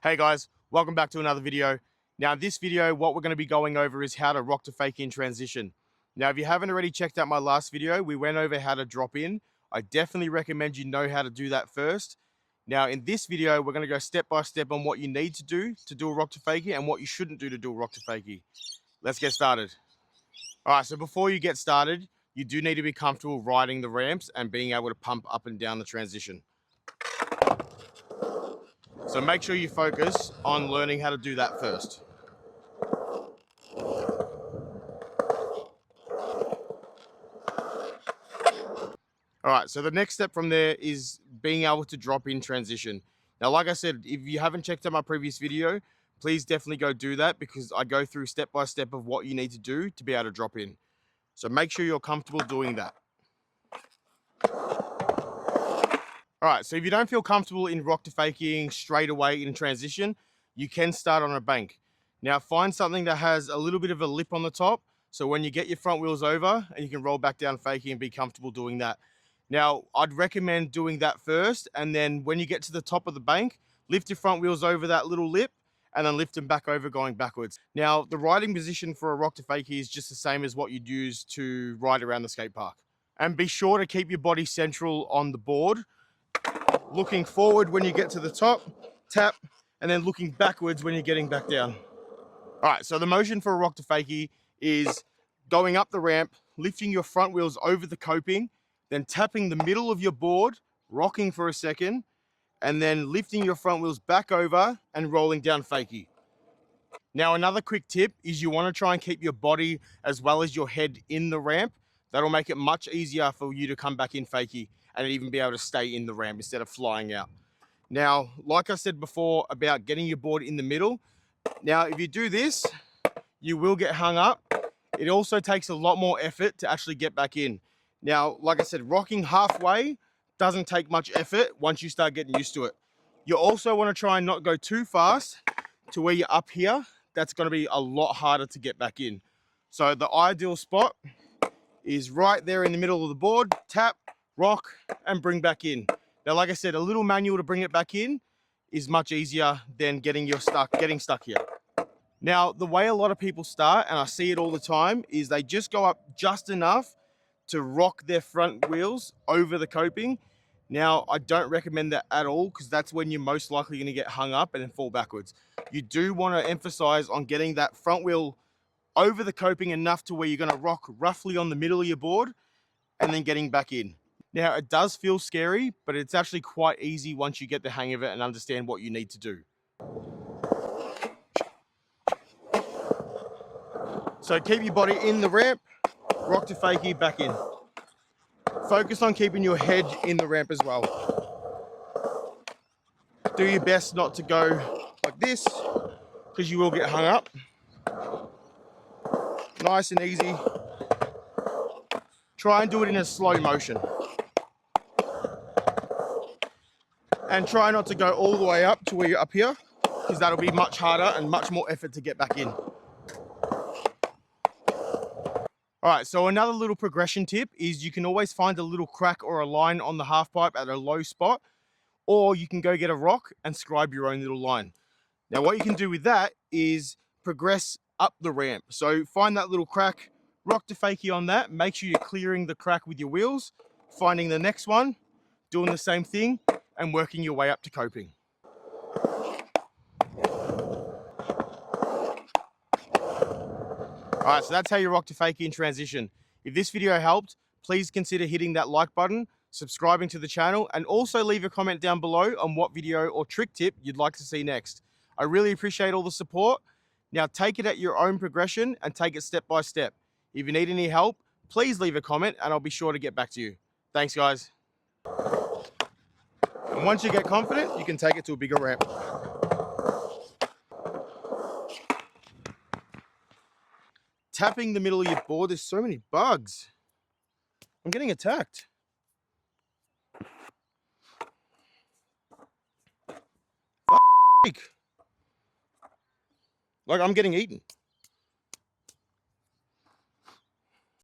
Hey guys, welcome back to another video. Now in this video, what we're going to be going over is how to rock to fake in transition. Now, if you haven't already checked out my last video, we went over how to drop in. I definitely recommend you know how to do that first. Now in this video, we're going to go step by step on what you need to do a rock to fakie and what you shouldn't do to do a rock to fakie. Let's get started. All right, so before you get started, you do need to be comfortable riding the ramps and being able to pump up and down the transition. So make sure you focus on learning how to do that first. All right, so the next step from there is being able to drop in transition. Now, like I said, if you haven't checked out my previous video, please definitely go do that because I go through step by step of what you need to do to be able to drop in. So make sure you're comfortable doing that. All right, so if you don't feel comfortable in rock to faking straight away in transition, you can start on a bank. Now find something that has a little bit of a lip on the top, so when you get your front wheels over and you can roll back down faking and be comfortable doing that. Now, I'd recommend doing that first, and then when you get to the top of the bank, lift your front wheels over that little lip and then lift them back over going backwards. Now, the riding position for a rock to fakie is just the same as what you'd use to ride around the skate park. And be sure to keep your body central on the board, looking forward when you get to the top, tap, and then looking backwards when you're getting back down. All right, so the motion for a rock to fakie is going up the ramp, lifting your front wheels over the coping, then tapping the middle of your board, rocking for a second, and then lifting your front wheels back over and rolling down fakie. Now, another quick tip is you want to try and keep your body as well as your head in the ramp. That'll make it much easier for you to come back in fakie and even be able to stay in the ramp instead of flying out. Now, like I said before about getting your board in the middle, now if you do this, you will get hung up. It also takes a lot more effort to actually get back in. Now, like I said, rocking halfway doesn't take much effort once you start getting used to it. You also want to try and not go too fast to where you're up here. That's going to be a lot harder to get back in. So the ideal spot is right there in the middle of the board, tap, rock, and bring back in. Now, like I said, a little manual to bring it back in is much easier than getting stuck here. Now, the way a lot of people start, and I see it all the time, is they just go up just enough to rock their front wheels over the coping. Now, I don't recommend that at all because that's when you're most likely going to get hung up and then fall backwards. You do want to emphasize on getting that front wheel over the coping enough to where you're going to rock roughly on the middle of your board and then getting back in. Now, it does feel scary, but it's actually quite easy once you get the hang of it and understand what you need to do. So keep your body in the ramp, rock to fakie, back in. Focus on keeping your head in the ramp as well. Do your best not to go like this because you will get hung up. Nice and easy. Try and do it in a slow motion. And try not to go all the way up to where you're up here because that'll be much harder and much more effort to get back in. All right, so another little progression tip is you can always find a little crack or a line on the half pipe at a low spot, or you can go get a rock and scribe your own little line. Now, what you can do with that is progress up the ramp. So find that little crack, rock to fakie on that, make sure you're clearing the crack with your wheels, finding the next one, doing the same thing, and working your way up to coping. All right, so that's how you rock to fakie in transition. If this video helped, please consider hitting that like button, subscribing to the channel, and also leave a comment down below on what video or trick tip you'd like to see next. I really appreciate all the support. Now take it at your own progression and take it step by step. If you need any help, please leave a comment and I'll be sure to get back to you. Thanks, guys. And once you get confident, you can take it to a bigger ramp. Tapping the middle of your board, there's so many bugs. I'm getting attacked. Like I'm getting eaten.